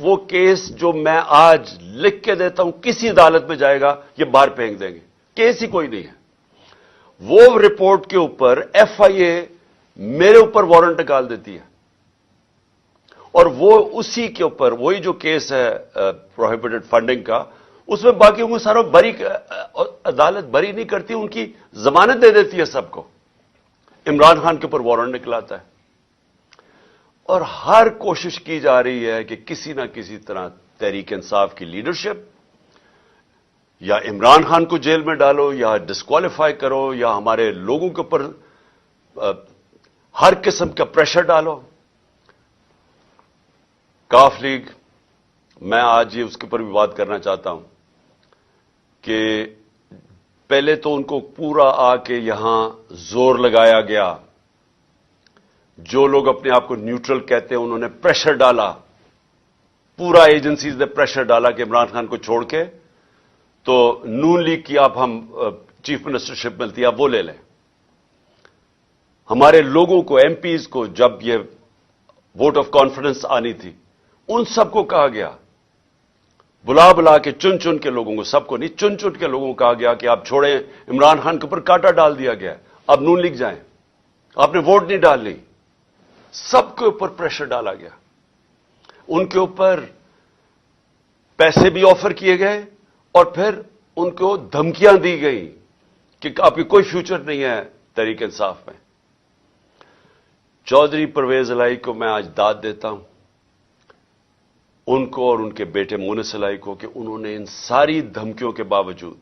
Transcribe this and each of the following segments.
وہ کیس جو میں آج لکھ کے دیتا ہوں کسی عدالت میں جائے گا یہ باہر پھینک دیں گے. کیس ہی کوئی نہیں ہے. وہ رپورٹ کے اوپر ایف آئی اے میرے اوپر وارنٹ نکال دیتی ہے, اور وہ اسی کے اوپر وہی جو کیس ہے پروہیبٹڈ فنڈنگ کا, اس میں باقیوں کو سارا بری, عدالت بری نہیں کرتی, ان کی ضمانت دے دیتی ہے سب کو. عمران خان کے اوپر وارنٹ نکلاتا ہے, اور ہر کوشش کی جا رہی ہے کہ کسی نہ کسی طرح تحریک انصاف کی لیڈرشپ یا عمران خان کو جیل میں ڈالو یا ڈسکوالیفائی کرو یا ہمارے لوگوں کے اوپر ہر قسم کا پریشر ڈالو. کاف لیگ, میں آج یہ اس کے اوپر بھی بات کرنا چاہتا ہوں کہ پہلے تو ان کو پورا آ کے یہاں زور لگایا گیا. جو لوگ اپنے آپ کو نیوٹرل کہتے ہیں انہوں نے پریشر ڈالا, پورا ایجنسیز نے پریشر ڈالا کہ عمران خان کو چھوڑ کے تو نون لیگ کی آپ ہم چیف منسٹرشپ ملتی ہے آپ وہ لے لیں. ہمارے لوگوں کو, ایم پیز کو, جب یہ ووٹ آف کانفیڈنس آنی تھی ان سب کو کہا گیا, بلا بلا کے چن چن کے لوگوں کو, سب کو نہیں چن چن کے لوگوں کو کہا گیا کہ آپ چھوڑیں, عمران خان کے اوپر کانٹا ڈال دیا گیا, اب نون لیگ جائیں, آپ نے ووٹ نہیں ڈالنی. سب کے اوپر پریشر ڈالا گیا, ان کے اوپر پیسے بھی آفر کیے گئے اور پھر ان کو دھمکیاں دی گئی کہ آپ کی کوئی فیوچر نہیں ہے تحریک انصاف میں. چودھری پرویز الہی کو میں آج داد دیتا ہوں, ان کو اور ان کے بیٹے مونس الہی کو, کہ انہوں نے ان ساری دھمکیوں کے باوجود,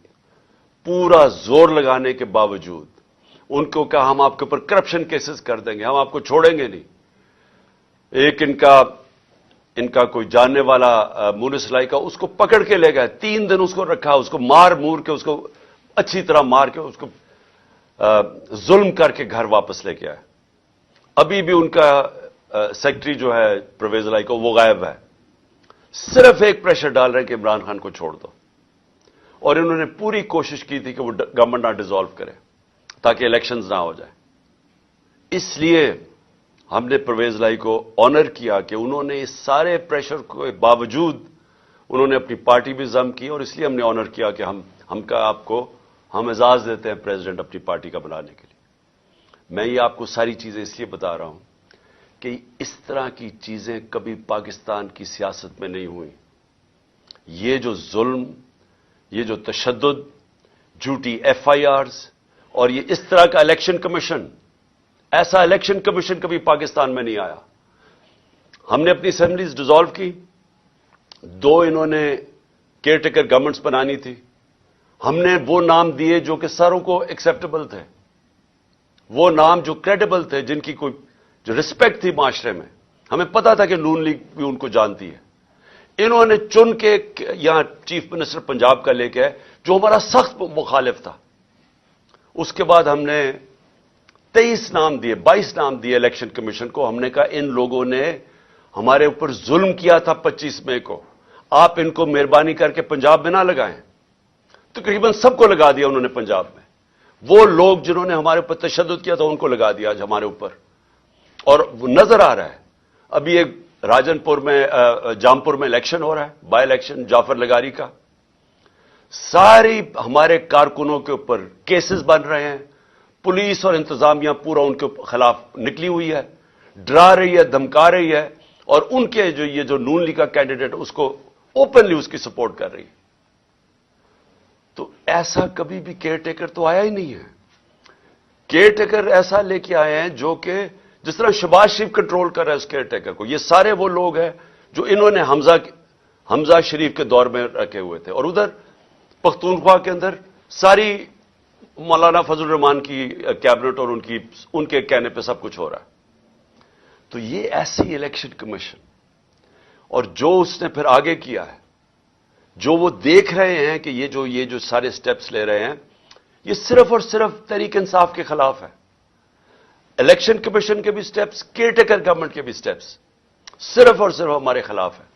پورا زور لگانے کے باوجود ان کو کہا ہم آپ کے اوپر کرپشن کیسز کر دیں گے, ہم آپ کو چھوڑیں گے نہیں. ایک ان کا کوئی جاننے والا مونس الہی کا, اس کو پکڑ کے لے گئے, 3 دن اس کو رکھا, اس کو مار مور کے, اس کو اچھی طرح مار کے, اس کو ظلم کر کے گھر واپس لے کے آئے. ابھی بھی ان کا سیکرٹری جو ہے پرویز الہی کو, وہ غائب ہے. صرف ایک پریشر ڈال رہے ہیں کہ عمران خان کو چھوڑ دو, اور انہوں نے پوری کوشش کی تھی کہ وہ گورنمنٹ نہ ڈیزالو کرے تاکہ الیکشنز نہ ہو جائے. اس لیے ہم نے پرویز الہی کو آنر کیا کہ انہوں نے اس سارے پریشر کے باوجود انہوں نے اپنی پارٹی بھی ضم کی, اور اس لیے ہم نے آنر کیا کہ ہم اعزاز دیتے ہیں پریزیڈنٹ اپنی پارٹی کا بنانے کے لیے. میں یہ آپ کو ساری چیزیں اس لیے بتا رہا ہوں کہ اس طرح کی چیزیں کبھی پاکستان کی سیاست میں نہیں ہوئی. یہ جو ظلم, یہ جو تشدد, جھوٹی ایف آئی آرز, اور یہ اس طرح کا الیکشن کمیشن, ایسا الیکشن کمیشن کبھی پاکستان میں نہیں آیا. ہم نے اپنی اسمبلیز ڈیزالو کی, 2 انہوں نے کیئر ٹیکر گورنمنٹس بنانی تھی. ہم نے وہ نام دیے جو کہ ساروں کو ایکسیپٹیبل تھے, وہ نام جو کریڈیبل تھے, جن کی کوئی جو رسپیکٹ تھی معاشرے میں. ہمیں پتا تھا کہ نون لیگ بھی ان کو جانتی ہے. انہوں نے چن کے یہاں چیف منسٹر پنجاب کا لے کے, جو ہمارا سخت مخالف تھا. اس کے بعد ہم نے 23 نام دیے, 22 نام دیے الیکشن کمیشن کو. ہم نے کہا ان لوگوں نے ہمارے اوپر ظلم کیا تھا 25 مئی کو, آپ ان کو مہربانی کر کے پنجاب میں نہ لگائیں. تقریباً سب کو لگا دیا انہوں نے پنجاب میں. وہ لوگ جنہوں نے ہمارے اوپر تشدد کیا تھا ان کو لگا دیا آج ہمارے اوپر. اور وہ نظر آ رہا ہے, ابھی ایک راجن پور میں, جامپور میں الیکشن ہو رہا ہے, بائی الیکشن جعفر لگاری کا. ساری ہمارے کارکنوں کے اوپر کیسز بن رہے ہیں. پولیس اور انتظامیہ پورا ان کے خلاف نکلی ہوئی ہے, ڈرا رہی ہے, دھمکا رہی ہے, اور ان کے جو نون لیگ کا کینڈیڈیٹ اس کو اوپنلی اس کی سپورٹ کر رہی ہے. تو ایسا کبھی بھی کیئر ٹیکر تو آیا ہی نہیں ہے. کیئر ٹیکر ایسا لے کے آئے ہیں جو کہ جس طرح شہباز شریف کنٹرول کر رہا ہے اس کیئر ٹیکر کو. یہ سارے وہ لوگ ہیں جو انہوں نے حمزہ شریف کے دور میں رکھے ہوئے تھے, اور ادھر پختونخوا کے اندر ساری مولانا فضل الرحمان کی کیبنٹ اور ان کے کہنے پہ سب کچھ ہو رہا ہے. تو یہ ایسی الیکشن کمیشن, اور جو اس نے پھر آگے کیا ہے, جو وہ دیکھ رہے ہیں کہ یہ جو سارے سٹیپس لے رہے ہیں, یہ صرف اور صرف تحریک انصاف کے خلاف ہے. الیکشن کمیشن کے بھی سٹیپس, کیئر ٹیکر گورنمنٹ کے بھی سٹیپس صرف اور صرف ہمارے خلاف ہیں.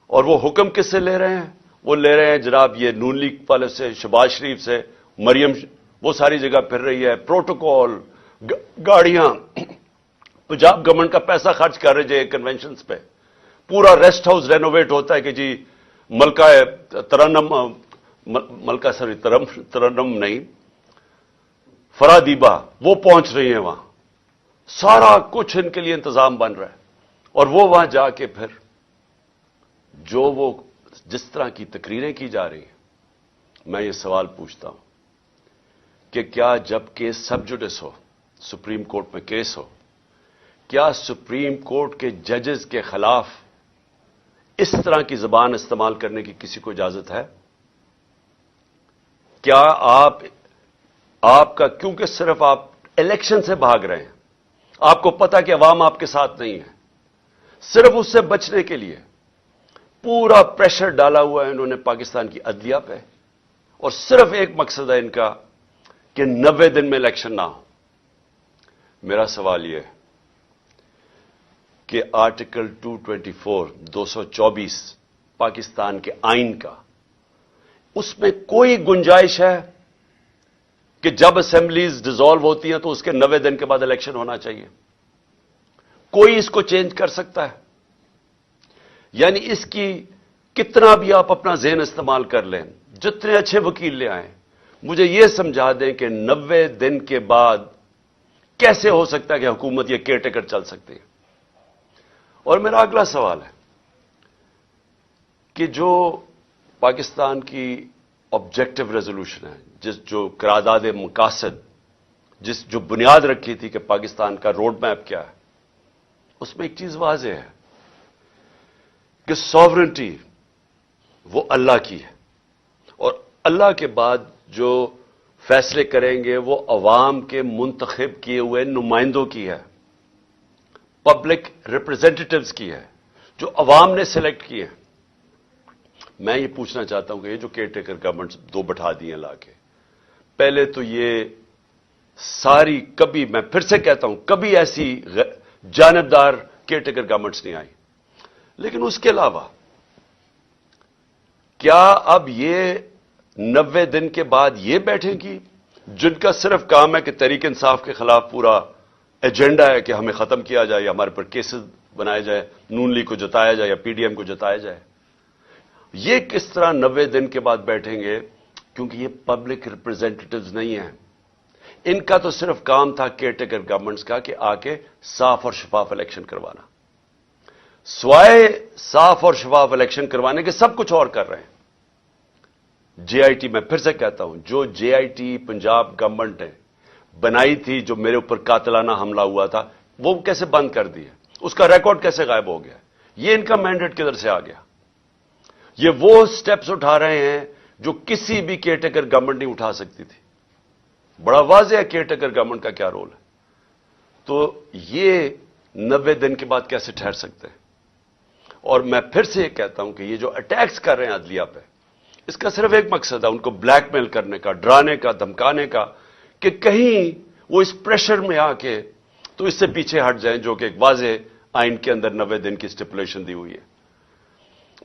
اور وہ حکم کس سے لے رہے ہیں؟ وہ لے رہے ہیں جناب یہ نون لیگ والے سے, شہباز شریف سے. مریم وہ ساری جگہ پھر رہی ہے, پروٹوکول, گاڑیاں, پنجاب گورنمنٹ کا پیسہ خرچ کر رہے ہیں کنونشنز پہ. پورا ریسٹ ہاؤس رینوویٹ ہوتا ہے کہ جی ملکہ ترنم ملکہ سوری ترنم نہیں فرادیبا وہ پہنچ رہی ہیں وہاں، سارا کچھ ان کے لیے انتظام بن رہا ہے، اور وہ وہاں جا کے پھر جو وہ جس طرح کی تقریریں کی جا رہی ہیں، میں یہ سوال پوچھتا ہوں کہ کیا جب کیس سب جوڈس ہو، سپریم کورٹ میں کیس ہو، کیا سپریم کورٹ کے ججز کے خلاف اس طرح کی زبان استعمال کرنے کی کسی کو اجازت ہے؟ کیا آپ کا کیونکہ صرف آپ الیکشن سے بھاگ رہے ہیں، آپ کو پتا کہ عوام آپ کے ساتھ نہیں ہے، صرف اس سے بچنے کے لیے پورا پریشر ڈالا ہوا ہے انہوں نے پاکستان کی عدلیہ پہ، اور صرف ایک مقصد ہے ان کا کہ 90 دن میں الیکشن نہ ہو۔ میرا سوال یہ ہے کہ آرٹیکل 224 پاکستان کے آئین کا، اس میں کوئی گنجائش ہے کہ جب اسمبلیز ڈیزالو ہوتی ہیں تو اس کے 90 دن کے بعد الیکشن ہونا چاہیے؟ کوئی اس کو چینج کر سکتا ہے؟ یعنی اس کی کتنا بھی آپ اپنا ذہن استعمال کر لیں، جتنے اچھے وکیل لے آئیں، مجھے یہ سمجھا دیں کہ 90 دن کے بعد کیسے ہو سکتا ہے کہ حکومت یہ کیئر ٹیکر چل سکتی ہے؟ اور میرا اگلا سوال ہے کہ جو پاکستان کی آبجیکٹو ریزولوشن ہے، جو قرارداد مقاصد جو بنیاد رکھی تھی کہ پاکستان کا روڈ میپ کیا ہے، اس میں ایک چیز واضح ہے کہ سوورنٹی وہ اللہ کی ہے، اور اللہ کے بعد جو فیصلے کریں گے وہ عوام کے منتخب کیے ہوئے نمائندوں کی ہے، پبلک ریپرزینٹیٹوز کی ہے، جو عوام نے سلیکٹ کیے ہیں۔ میں یہ پوچھنا چاہتا ہوں کہ یہ جو کیئر ٹیکر گورنمنٹ دو بٹھا دی ہیں لا کے، پہلے تو یہ ساری کبھی، میں پھر سے کہتا ہوں، کبھی ایسی جانبدار کیئر ٹیکر گورنمنٹس نہیں آئی، لیکن اس کے علاوہ کیا اب یہ 90 دن کے بعد یہ بیٹھیں گی جن کا صرف کام ہے کہ تحریک انصاف کے خلاف پورا ایجنڈا ہے کہ ہمیں ختم کیا جائے یا ہمارے پر کیسز بنائے جائے، نون لیگ کو جتایا جائے یا پی ڈی ایم کو جتایا جائے؟ یہ کس طرح 90 دن کے بعد بیٹھیں گے؟ کیونکہ یہ پبلک ریپرزینٹیٹوز نہیں ہیں، ان کا تو صرف کام تھا کیئر ٹیکر گورنمنٹس کا کہ آ کے صاف اور شفاف الیکشن کروانا، سوائے صاف اور شفاف الیکشن کروانے کے سب کچھ اور کر رہے ہیں۔ جے آئی ٹی، میں پھر سے کہتا ہوں، جو جے آئی ٹی پنجاب گورنمنٹ نے بنائی تھی، جو میرے اوپر قاتلانہ حملہ ہوا تھا، وہ کیسے بند کر دی ہے؟ اس کا ریکارڈ کیسے غائب ہو گیا؟ یہ ان کا مینڈیٹ کدھر سے آ گیا؟ یہ وہ سٹیپس اٹھا رہے ہیں جو کسی بھی کیئر ٹیکر گورنمنٹ نہیں اٹھا سکتی تھی۔ بڑا واضح ہے کیئر ٹیکر گورنمنٹ کا کیا رول ہے۔ تو یہ 90 دن کے بعد کیسے ٹھہر سکتے ہیں؟ اور میں پھر سے یہ کہتا ہوں کہ یہ جو اٹیکس کر رہے ہیں عدلیہ پہ، اس کا صرف ایک مقصد ہے، ان کو بلیک میل کرنے کا، ڈرانے کا، دھمکانے کا، کہ کہیں وہ اس پریشر میں آ کے تو اس سے پیچھے ہٹ جائیں، جو کہ ایک واضح آئین کے اندر 90 دن کی اسٹیپولیشن دی ہوئی ہے۔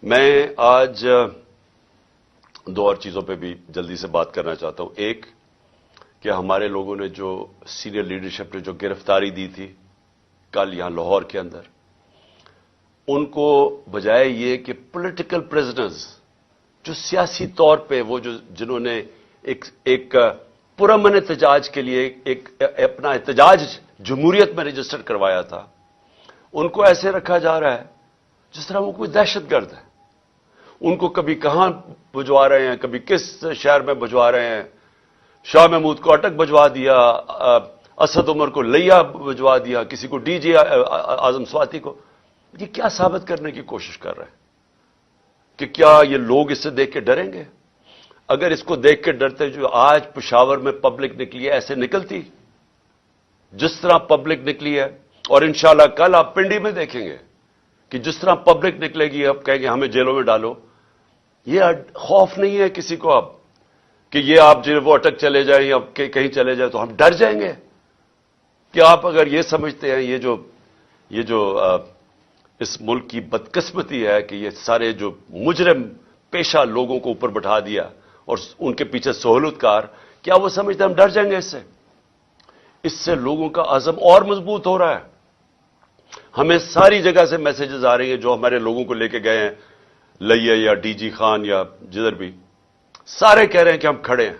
میں آج دو اور چیزوں پہ بھی جلدی سے بات کرنا چاہتا ہوں۔ ایک کہ ہمارے لوگوں نے جو سینئر لیڈرشپ نے جو گرفتاری دی تھی کل یہاں لاہور کے اندر، ان کو بجائے یہ کہ پولیٹیکل پرزنرز جو سیاسی طور پہ وہ جنہوں نے ایک پرامن احتجاج کے لیے ایک اپنا احتجاج جمہوریت میں رجسٹر کروایا تھا، ان کو ایسے رکھا جا رہا ہے جس طرح وہ کوئی دہشت گرد ہے۔ ان کو کبھی کہاں بھجوا رہے ہیں، کبھی کس شہر میں بھجوا رہے ہیں، شاہ محمود کو اٹک بھجوا دیا، اسد عمر کو لیا بھجوا دیا، کسی کو ڈی جی اعظم سواتی کو۔ یہ کیا ثابت کرنے کی کوشش کر رہے ہیں کہ کیا یہ لوگ اس سے دیکھ کے ڈریں گے؟ اگر اس کو دیکھ کے ڈرتے جو آج پشاور میں پبلک نکلی ہے ایسے نکلتی جس طرح پبلک نکلی ہے، اور انشاءاللہ کل آپ پنڈی میں دیکھیں گے کہ جس طرح پبلک نکلے گی، اب کہیں گے ہمیں جیلوں میں ڈالو۔ یہ خوف نہیں ہے کسی کو اب کہ یہ آپ جو وہ اٹک چلے جائیں یا کہیں چلے جائیں تو ہم ڈر جائیں گے؟ کہ آپ اگر یہ سمجھتے ہیں یہ جو اس ملک کی بدقسمتی ہے کہ یہ سارے جو مجرم پیشہ لوگوں کو اوپر بٹھا دیا اور ان کے پیچھے سہولت کار، کیا وہ سمجھتے ہیں ہم ڈر جائیں گے اس سے؟ اس سے لوگوں کا عزم اور مضبوط ہو رہا ہے۔ ہمیں ساری جگہ سے میسیجز آ رہی ہیں جو ہمارے لوگوں کو لے کے گئے ہیں لئیے یا ڈی جی خان یا جدھر بھی، سارے کہہ رہے ہیں کہ ہم کھڑے ہیں.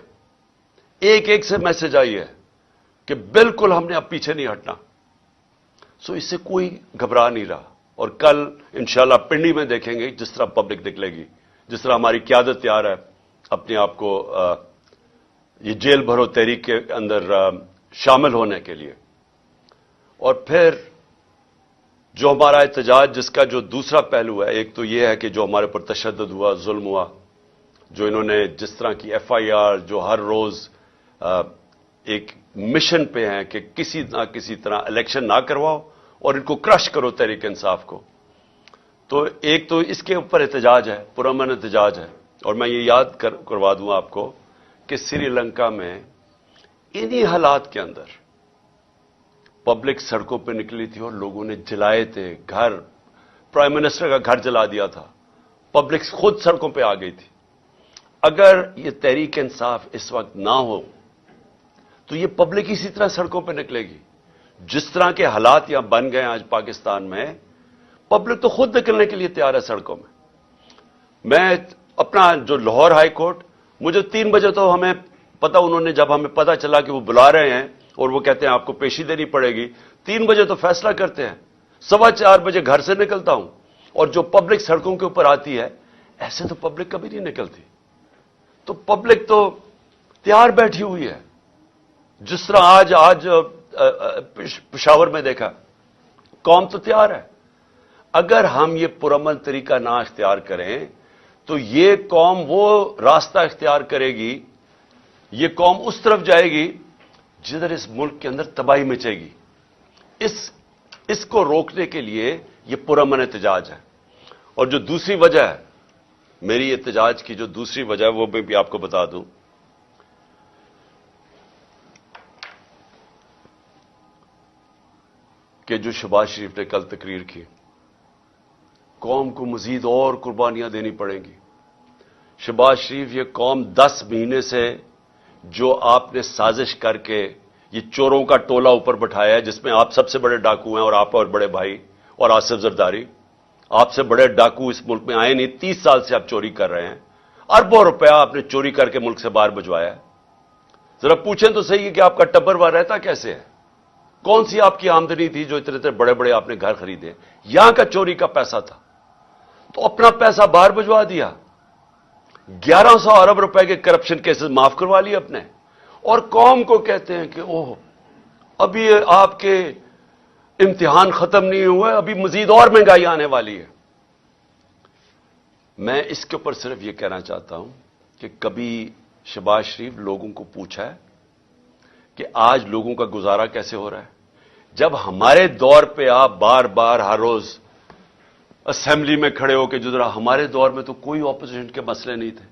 ایک ایک سے میسج آئی ہے کہ بالکل ہم نے اب پیچھے نہیں ہٹنا. سو اس سے کوئی گھبرا نہیں رہا. اور کل انشاءاللہ پنڈی میں دیکھیں گے جس طرح پبلک نکلے گی، جس طرح ہماری قیادت تیار ہے اپنے آپ کو یہ جیل بھرو تحریک کے اندر شامل ہونے کے لیے. اور پھر جو ہمارا احتجاج جس کا جو دوسرا پہلو ہے، ایک تو یہ ہے کہ جو ہمارے پر تشدد ہوا، ظلم ہوا، جو انہوں نے جس طرح کی ایف آئی آر جو ہر روز ایک مشن پہ ہیں کہ کسی نہ کسی طرح الیکشن نہ کرواؤ اور ان کو کرش کرو تحریک انصاف کو. تو ایک تو اس کے اوپر احتجاج ہے، پرامن احتجاج ہے. اور میں یہ یاد کروا دوں آپ کو کہ سری لنکا میں انہی حالات کے اندر پبلک سڑکوں پہ نکلی تھی اور لوگوں نے جلائے تھے گھر. پرائم منسٹر کا گھر جلا دیا تھا. پبلک خود سڑکوں پہ آ گئی تھی. اگر یہ تحریک انصاف اس وقت نہ ہو تو یہ پبلک اسی طرح سڑکوں پہ نکلے گی. جس طرح کے حالات یہاں بن گئے آج پاکستان میں، پبلک تو خود نکلنے کے لیے تیار ہے سڑکوں میں. میں اپنا جو لاہور ہائی کورٹ، مجھے 3 بجے تو ہمیں پتا، انہوں نے جب ہمیں پتا چلا کہ وہ بلا رہے ہیں اور وہ کہتے ہیں آپ کو پیشی دینی پڑے گی، 3 بجے تو فیصلہ کرتے ہیں. 4:15 بجے گھر سے نکلتا ہوں اور جو پبلک سڑکوں کے اوپر آتی ہے، ایسے تو پبلک کبھی نہیں نکلتی. تو پبلک تو تیار بیٹھی ہوئی ہے. جس طرح آج پشاور میں دیکھا، قوم تو تیار ہے. اگر ہم یہ پرامن طریقہ نہ اختیار کریں تو یہ قوم وہ راستہ اختیار کرے گی، یہ قوم اس طرف جائے گی جدھر اس ملک کے اندر تباہی مچے گی. اس کو روکنے کے لیے یہ پرامن احتجاج ہے. اور جو دوسری وجہ ہے میری احتجاج کی، جو دوسری وجہ ہے وہ میں بھی آپ کو بتا دوں کہ جو شہباز شریف نے کل تقریر کی، قوم کو مزید اور قربانیاں دینی پڑیں گی. شہباز شریف، یہ قوم 10 مہینے سے جو آپ نے سازش کر کے یہ چوروں کا ٹولہ اوپر بٹھایا ہے، جس میں آپ سب سے بڑے ڈاکو ہیں اور آپ اور بڑے بھائی اور آصف زرداری، آپ سے بڑے ڈاکو اس ملک میں آئے نہیں. 30 سال سے آپ چوری کر رہے ہیں. اربوں روپیہ آپ نے چوری کر کے ملک سے باہر بھجوایا ہے. ذرا پوچھیں تو صحیح کہ آپ کا ٹبر وہاں رہتا کیسے ہے؟ کون سی آپ کی آمدنی تھی جو اتنے اتنے بڑے بڑے آپ نے گھر خریدے؟ یہاں کا چوری کا پیسہ تھا تو اپنا پیسہ باہر بھجوا دیا. 1100 ارب روپے کے کرپشن کیسز معاف کروا لیے اپنے. اور قوم کو کہتے ہیں کہ اوہ ابھی آپ کے امتحان ختم نہیں ہوئے، ابھی مزید اور مہنگائی آنے والی ہے. میں اس کے اوپر صرف یہ کہنا چاہتا ہوں کہ کبھی شہباز شریف لوگوں کو پوچھا ہے کہ آج لوگوں کا گزارا کیسے ہو رہا ہے؟ جب ہمارے دور پہ آپ بار بار ہر روز اسمبلی میں کھڑے ہو کے جدرا، ہمارے دور میں تو کوئی اپوزیشن کے مسئلے نہیں تھے.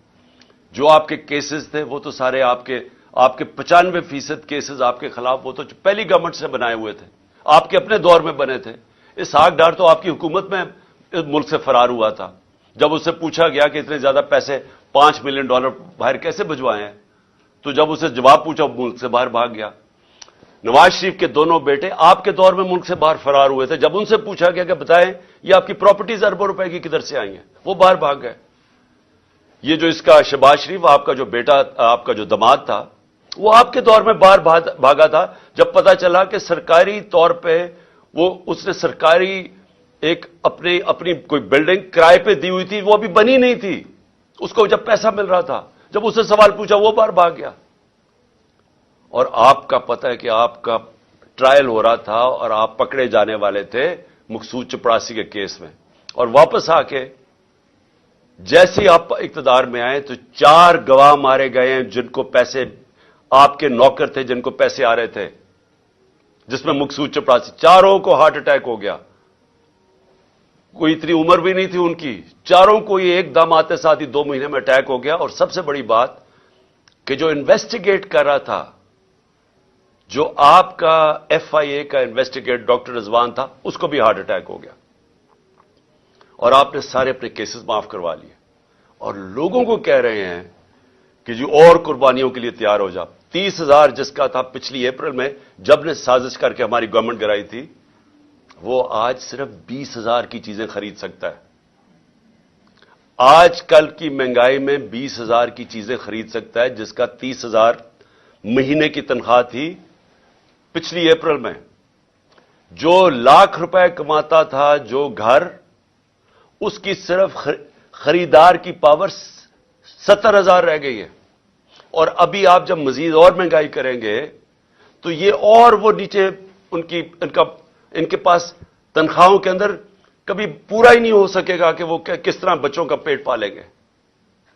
جو آپ کے کیسز تھے وہ تو سارے آپ کے 95% کیسز آپ کے خلاف وہ تو پہلی گورنمنٹ سے بنائے ہوئے تھے، آپ کے اپنے دور میں بنے تھے. اسحاق ڈار تو آپ کی حکومت میں اس ملک سے فرار ہوا تھا. جب اس سے پوچھا گیا کہ اتنے زیادہ پیسے $5 ملین باہر کیسے بھجوائے ہیں، تو جب اسے جواب پوچھا ملک سے باہر بھاگ گیا. نواز شریف کے دونوں بیٹے آپ کے دور میں ملک سے باہر فرار ہوئے تھے. جب ان سے پوچھا گیا کہ بتائیں یہ آپ کی پراپرٹیز اربوں روپے کی کدھر سے آئی ہیں، وہ باہر بھاگ گئے. یہ جو اس کا شہباز شریف آپ کا جو بیٹا، آپ کا جو داماد تھا، وہ آپ کے دور میں باہر بھاگا تھا جب پتا چلا کہ سرکاری طور پہ اس نے سرکاری ایک اپنی کوئی بلڈنگ کرائے پہ دی ہوئی تھی، وہ ابھی بنی نہیں تھی، اس کو جب پیسہ مل رہا تھا، جب اس سے سوال پوچھا وہ باہر بھاگ گیا. اور آپ کا پتہ ہے کہ آپ کا ٹرائل ہو رہا تھا اور آپ پکڑے جانے والے تھے مقصود چپڑاسی کے کیس میں. اور واپس آ کے جیسے آپ اقتدار میں آئے تو 4 گواہ مارے گئے ہیں جن کو پیسے، آپ کے نوکر تھے جن کو پیسے آ رہے تھے، جس میں مقصود چپڑاسی، 4 کو ہارٹ اٹیک ہو گیا. کوئی اتنی عمر بھی نہیں تھی ان کی، 4 کو یہ ایک دم آتے ساتھ ہی 2 مہینے میں اٹیک ہو گیا. اور سب سے بڑی بات کہ جو انویسٹیگیٹ کر رہا تھا، جو آپ کا ایف آئی اے کا انویسٹیگیٹ ڈاکٹر رضوان تھا، اس کو بھی ہارٹ اٹیک ہو گیا. اور آپ نے سارے اپنے کیسز معاف کروا لیے اور لوگوں کو کہہ رہے ہیں کہ جو اور قربانیوں کے لیے تیار ہو جا. 30,000 جس کا تھا پچھلی اپریل میں جب نے سازش کر کے ہماری گورنمنٹ گرائی تھی، وہ آج صرف 20,000 کی چیزیں خرید سکتا ہے. آج کل کی مہنگائی میں 20,000 کی چیزیں خرید سکتا ہے جس کا 30,000 مہینے کی تنخواہ تھی پچھلی اپریل میں. جو لاکھ روپے کماتا تھا جو گھر، اس کی صرف خریدار کی پاور 70,000 رہ گئی ہے. اور ابھی آپ جب مزید اور مہنگائی کریں گے تو یہ اور وہ نیچے ان کے پاس تنخواہوں کے اندر کبھی پورا ہی نہیں ہو سکے گا کہ وہ کس طرح بچوں کا پیٹ پالیں گے.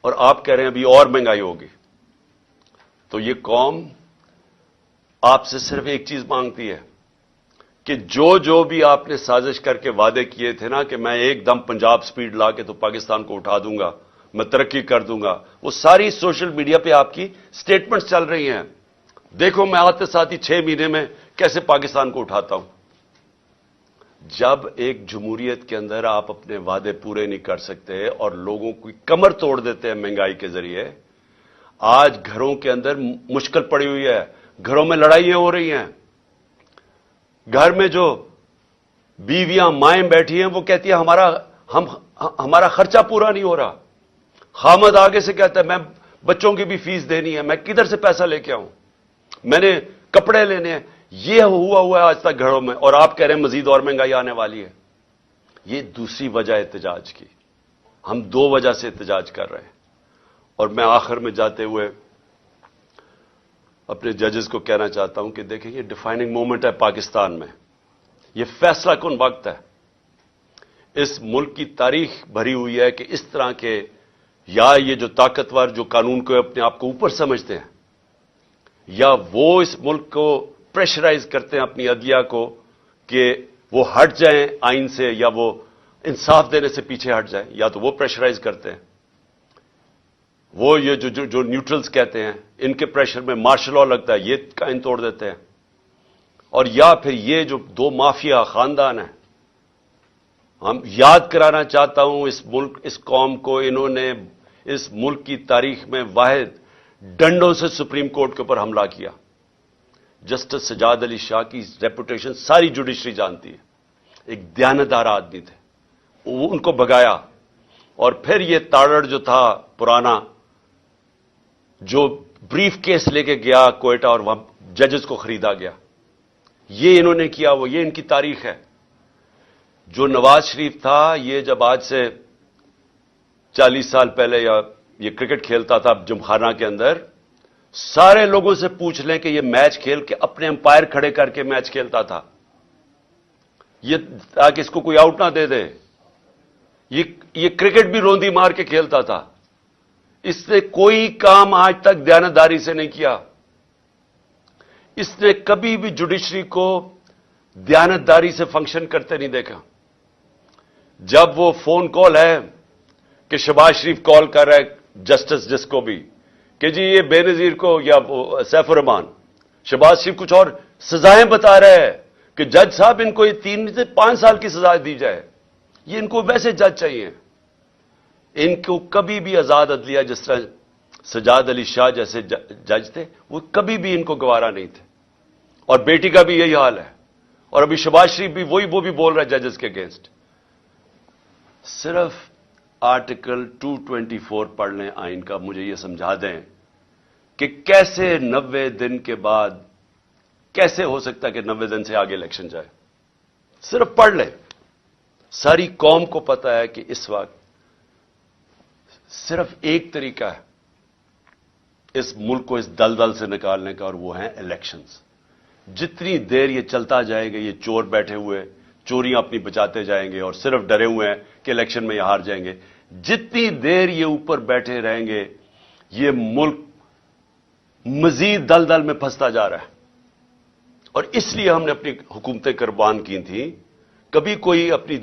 اور آپ کہہ رہے ہیں ابھی اور مہنگائی ہوگی. تو یہ قوم آپ سے صرف ایک چیز مانگتی ہے کہ جو بھی آپ نے سازش کر کے وعدے کیے تھے نا کہ میں ایک دم پنجاب سپیڈ لا کے تو پاکستان کو اٹھا دوں گا، میں ترقی کر دوں گا، وہ ساری سوشل میڈیا پہ آپ کی سٹیٹمنٹس چل رہی ہیں. دیکھو میں آتے ساتھ ہی 6 مہینے میں کیسے پاکستان کو اٹھاتا ہوں. جب ایک جمہوریت کے اندر آپ اپنے وعدے پورے نہیں کر سکتے اور لوگوں کی کمر توڑ دیتے ہیں مہنگائی کے ذریعے، آج گھروں کے اندر مشکل پڑی ہوئی ہے، گھروں میں لڑائیاں ہو رہی ہیں. گھر میں جو بیویاں مائیں بیٹھی ہیں وہ کہتی ہیں ہمارا خرچہ پورا نہیں ہو رہا. خامد آگے سے کہتا ہے میں بچوں کی بھی فیس دینی ہے، میں کدھر سے پیسہ لے کے آؤں، میں نے کپڑے لینے ہیں. یہ ہوا ہے آج تک گھروں میں، اور آپ کہہ رہے ہیں مزید اور مہنگائی آنے والی ہے. یہ دوسری وجہ احتجاج کی. ہم 2 وجہ سے احتجاج کر رہے ہیں. اور میں آخر میں جاتے ہوئے اپنے ججز کو کہنا چاہتا ہوں کہ دیکھیں یہ ڈیفائننگ مومنٹ ہے پاکستان میں. یہ فیصلہ کن وقت ہے. اس ملک کی تاریخ بھری ہوئی ہے کہ اس طرح کے یا یہ جو طاقتور جو قانون کو اپنے آپ کو اوپر سمجھتے ہیں، یا وہ اس ملک کو پریشرائز کرتے ہیں اپنی عدلیہ کو کہ وہ ہٹ جائیں آئین سے، یا وہ انصاف دینے سے پیچھے ہٹ جائیں، یا تو وہ پریشرائز کرتے ہیں. وہ یہ جو نیوٹرلز کہتے ہیں ان کے پریشر میں مارشل لا لگتا ہے، یہ قائم توڑ دیتے ہیں. اور یا پھر یہ جو 2 مافیا خاندان ہیں، ہم یاد کرانا چاہتا ہوں اس قوم کو، انہوں نے اس ملک کی تاریخ میں واحد ڈنڈوں سے سپریم کورٹ کے اوپر حملہ کیا. جسٹس سجاد علی شاہ کی ریپوٹیشن ساری جوڈیشری جانتی ہے. ایک دیانتدار آدمی تھے، ان کو بھگایا. اور پھر یہ تاڑڑ جو تھا پرانا، جو بریف کیس لے کے گیا کوئٹہ اور وہاں ججز کو خریدا گیا، یہ انہوں نے کیا. یہ ان کی تاریخ ہے. جو نواز شریف تھا، یہ جب آج سے 40 سال پہلے یہ کرکٹ کھیلتا تھا جمخانہ کے اندر، سارے لوگوں سے پوچھ لیں کہ یہ میچ کھیل کے اپنے امپائر کھڑے کر کے میچ کھیلتا تھا، یہ تاکہ اس کو کوئی آؤٹ نہ دے دے. یہ کرکٹ بھی روندی مار کے کھیلتا تھا. اس نے کوئی کام آج تک دیانتداری سے نہیں کیا. اس نے کبھی بھی جوڈیشری کو دیانتداری سے فنکشن کرتے نہیں دیکھا. جب وہ فون کال ہے کہ شہباز شریف کال کر رہا ہے جسٹس جس کو بھی کہ جی یہ بے نظیر کو یا سیف الرحمان، شہباز شریف کچھ اور سزائیں بتا رہے ہیں کہ جج صاحب ان کو یہ 3 سے 5 سال کی سزا دی جائے. یہ ان کو ویسے جج چاہیے. ان کو کبھی بھی آزاد عدلیہ جس طرح سجاد علی شاہ جیسے جج تھے، وہ کبھی بھی ان کو گوارا نہیں تھے. اور بیٹی کا بھی یہی حال ہے. اور ابھی شہباز شریف بھی وہ بھی بول رہا ہے ججز کے اگینسٹ. صرف آرٹیکل 224 پڑھ لیں آئین کا، مجھے یہ سمجھا دیں کہ کیسے 90 دن کے بعد کیسے ہو سکتا ہے کہ 90 دن سے آگے الیکشن جائے. صرف پڑھ لیں. ساری قوم کو پتا ہے کہ اس وقت صرف ایک طریقہ ہے اس ملک کو اس دلدل سے نکالنے کا، اور وہ ہیں الیکشنز. جتنی دیر یہ چلتا جائے گا، یہ چور بیٹھے ہوئے چوریاں اپنی بچاتے جائیں گے اور صرف ڈرے ہوئے ہیں کہ الیکشن میں یہ ہار جائیں گے. جتنی دیر یہ اوپر بیٹھے رہیں گے، یہ ملک مزید دلدل میں پھنستا جا رہا ہے. اور اس لیے ہم نے اپنی حکومتیں قربان کی تھیں. کبھی کوئی اپنی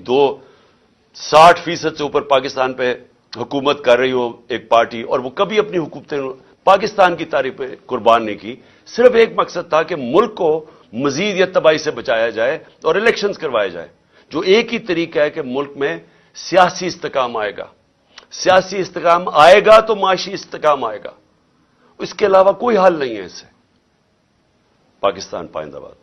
60% سے اوپر پاکستان پہ حکومت کر رہی ہو ایک پارٹی، اور وہ کبھی اپنی حکومتیں پاکستان کی تاریخ پہ قربان نہیں کی. صرف ایک مقصد تھا کہ ملک کو مزید یا تباہی سے بچایا جائے اور الیکشنز کروائے جائے. جو ایک ہی طریقہ ہے کہ ملک میں سیاسی استحکام آئے گا. سیاسی استحکام آئے گا تو معاشی استحکام آئے گا. اس کے علاوہ کوئی حل نہیں ہے اس سے. پاکستان پائندہ باد.